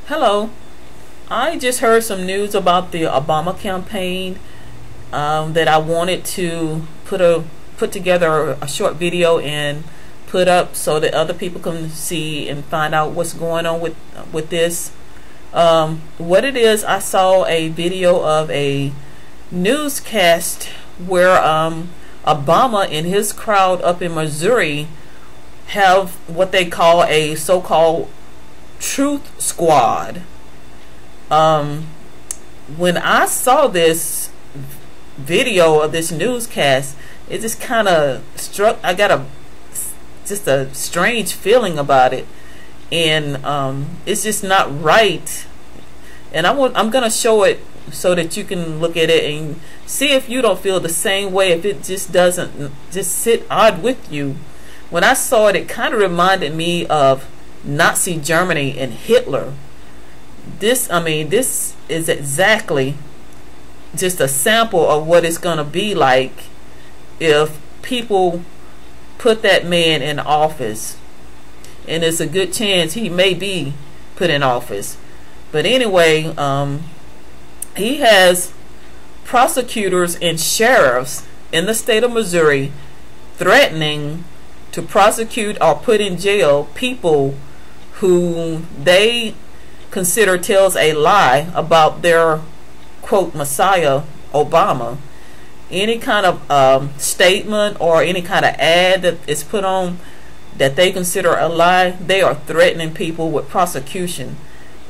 Hello. I just heard some news about the Obama campaign that I wanted to put together a short video and put up so that other people can see and find out what's going on with this. What it is, I saw a video of a newscast where Obama and his crowd up in Missouri have what they call a so-called truth squad. When I saw this video of this newscast, it just kind of struck. I got just a strange feeling about it, and it's just not right. And I'm gonna show it so that you can look at it and see if you don't feel the same way, if it just doesn't just sit odd with you. When I saw it, it kind of reminded me of Nazi Germany and Hitler. This is exactly just a sample of what it's going to be like if people put that man in office. And it's a good chance he may be put in office. But anyway, he has prosecutors and sheriffs in the state of Missouri threatening to prosecute or put in jail people who they consider tells a lie about their quote Messiah Obama. Any kind of statement or any kind of ad that is put on that they consider a lie, they are threatening people with prosecution.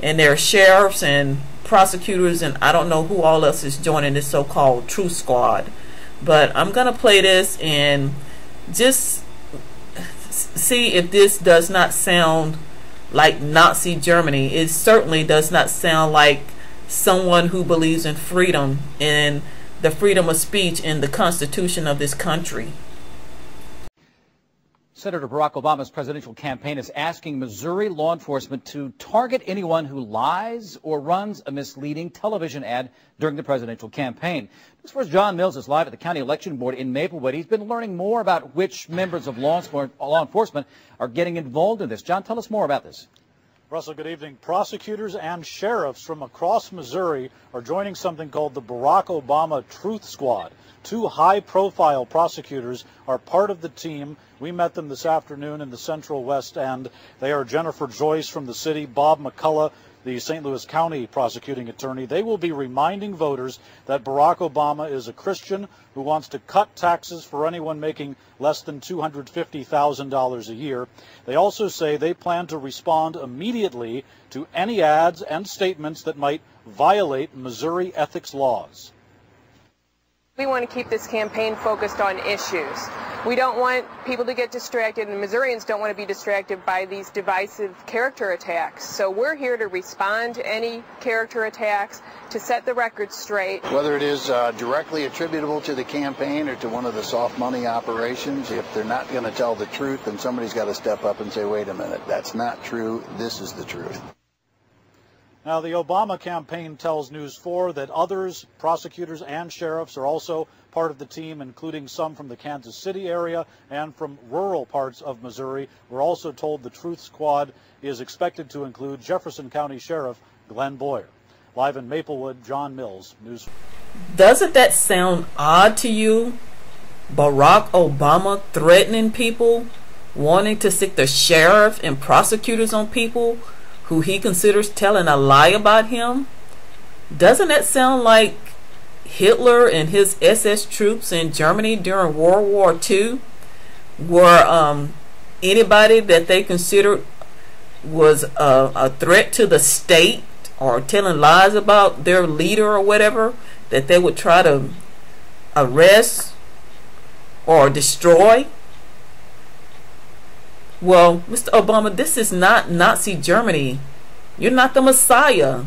And there are sheriffs and prosecutors and I don't know who all else is joining this so-called truth squad. But I'm gonna play this and just see if this does not sound like Nazi Germany. It certainly does not sound like someone who believes in freedom and the freedom of speech and the Constitution of this country. Senator Barack Obama's presidential campaign is asking Missouri law enforcement to target anyone who lies or runs a misleading television ad during the presidential campaign. This was John Mills is live at the County Election Board in Maplewood. He's been learning more about which members of law enforcement are getting involved in this. John, tell us more about this. Russell, good evening. Prosecutors and sheriffs from across Missouri are joining something called the Barack Obama Truth Squad. Two high-profile prosecutors are part of the team. We met them this afternoon in the Central West End. They are Jennifer Joyce from the city, Bob McCullough, the St. Louis County prosecuting attorney. They will be reminding voters that Barack Obama is a Christian who wants to cut taxes for anyone making less than $250,000 a year. They also say they plan to respond immediately to any ads and statements that might violate Missouri ethics laws. We want to keep this campaign focused on issues. We don't want people to get distracted, and Missourians don't want to be distracted by these divisive character attacks. So we're here to respond to any character attacks, to set the record straight. Whether it is directly attributable to the campaign or to one of the soft money operations, if they're not going to tell the truth, then somebody's got to step up and say, wait a minute, that's not true, this is the truth. Now, the Obama campaign tells News 4 that others, prosecutors and sheriffs, are also part of the team, including some from the Kansas City area and from rural parts of Missouri. We're also told the Truth Squad is expected to include Jefferson County Sheriff Glenn Boyer. Live in Maplewood, John Mills, News 4. Doesn't that sound odd to you? Barack Obama threatening people, wanting to stick the sheriff and prosecutors on people who he considers telling a lie about him? Doesn't that sound like Hitler and his SS troops in Germany during World War II, where anybody that they considered was a threat to the state or telling lies about their leader or whatever, that they would try to arrest or destroy? Well, Mr. Obama, this is not Nazi Germany. You're not the Messiah.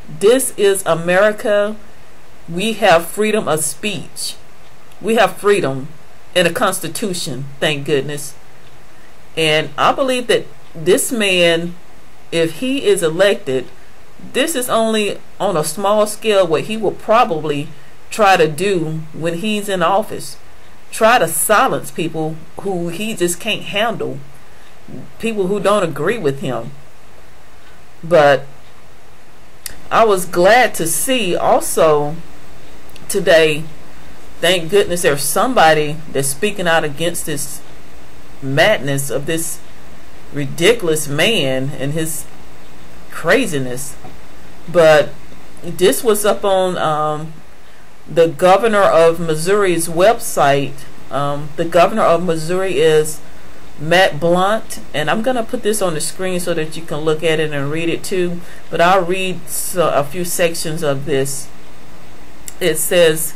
This is America. We have freedom of speech. We have freedom and a constitution, thank goodness. And I believe that this man, if he is elected, this is only on a small scale what he will probably try to do when he's in office. Try to silence people who he just can't handle. People who don't agree with him. But I was glad to see also today, thank goodness there's somebody that's speaking out against this madness of this ridiculous man and his craziness. But this was up on the governor of Missouri's website. The governor of Missouri is Matt Blunt, and I'm gonna put this on the screen so that you can look at it and read it too, but I'll read a few sections of this. It says,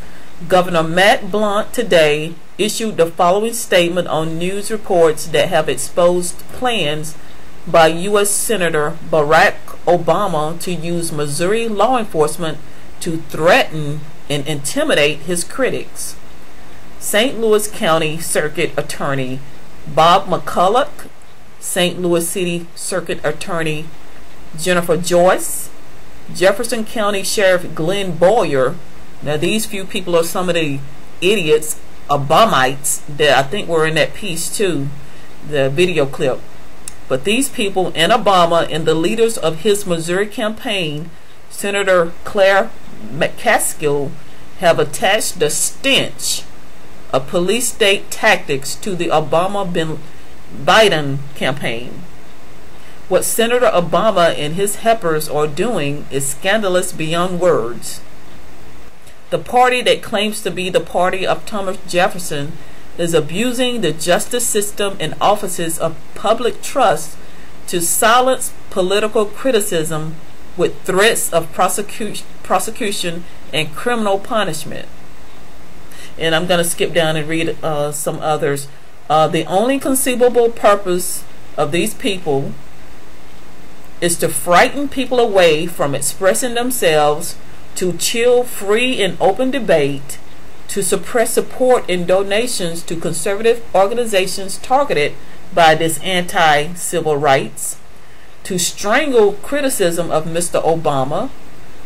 Governor Matt Blunt today issued the following statement on news reports that have exposed plans by U.S. Senator Barack Obama to use Missouri law enforcement to threaten and intimidate his critics. St. Louis County Circuit Attorney Bob McCulloch, St. Louis City Circuit Attorney Jennifer Joyce, Jefferson County Sheriff Glenn Boyer. Now these few people are some of the idiots, Obamites, that I think were in that piece too, the video clip. But these people and Obama and the leaders of his Missouri campaign, Senator Claire McCaskill, have attached the stench of police state tactics to the Obama-Biden campaign. What Senator Obama and his helpers are doing is scandalous beyond words. The party that claims to be the party of Thomas Jefferson is abusing the justice system and offices of public trust to silence political criticism with threats of prosecution and criminal punishment. And I'm going to skip down and read some others. The only conceivable purpose of these people is to frighten people away from expressing themselves, to chill free and open debate, to suppress support and donations to conservative organizations targeted by this anti-civil rights, to strangle criticism of Mr. Obama,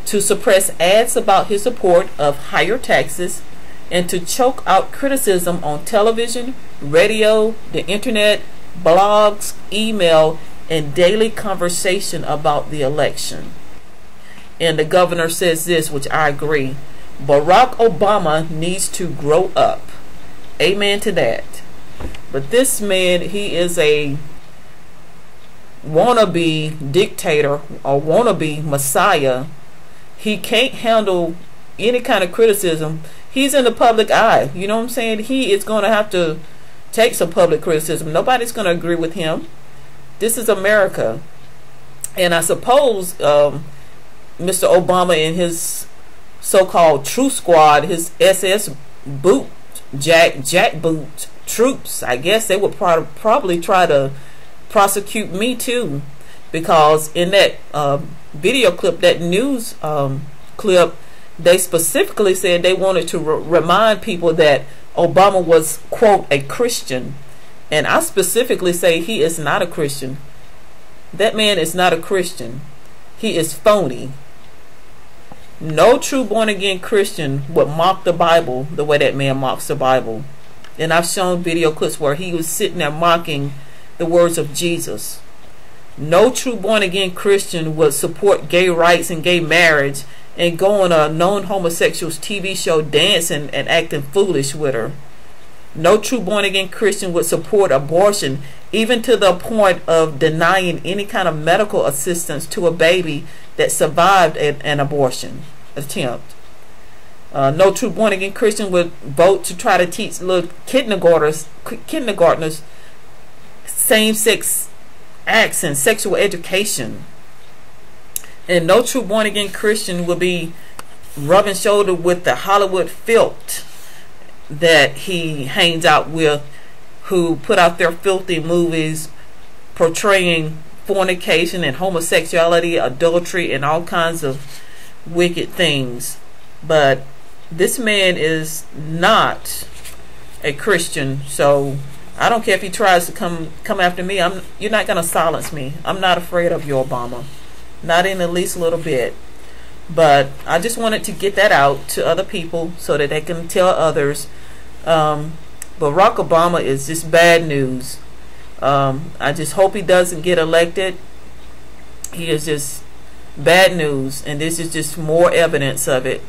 to suppress ads about his support of higher taxes, and to choke out criticism on television, radio, the internet, blogs, email, and daily conversation about the election. And the governor says this, which I agree: Barack Obama needs to grow up. Amen to that. But this man, he is a wannabe dictator or wannabe messiah. He can't handle any kind of criticism. He's in the public eye. You know what I'm saying? He is going to have to take some public criticism. Nobody's going to agree with him. This is America. And I suppose Mr. Obama and his so-called Truth Squad, his SS boot, Jackbooted troops, I guess they would probably try to prosecute me too, because in that video clip, that news clip, they specifically said they wanted to remind people that Obama was, quote, a Christian. And I specifically say he is not a Christian. That man is not a Christian. He is phony. No true born-again Christian would mock the Bible the way that man mocks the Bible. And I've shown video clips where he was sitting there mocking the words of Jesus. No true born-again Christian would support gay rights and gay marriage and go on a known homosexual's TV show dancing and acting foolish with her. No true born-again Christian would support abortion, even to the point of denying any kind of medical assistance to a baby that survived an abortion attempt. No true born-again Christian would vote to try to teach little kindergartners same-sex acts and sexual education. And no true born-again Christian will be rubbing shoulder with the Hollywood filth that he hangs out with, who put out their filthy movies portraying fornication and homosexuality, adultery, and all kinds of wicked things. But this man is not a Christian, so I don't care if he tries to come after me. You're not going to silence me. I'm not afraid of you, Obama. Not in the least little bit. But I just wanted to get that out to other people so that they can tell others. Barack Obama is just bad news. I just hope he doesn't get elected. He is just bad news, and this is just more evidence of it.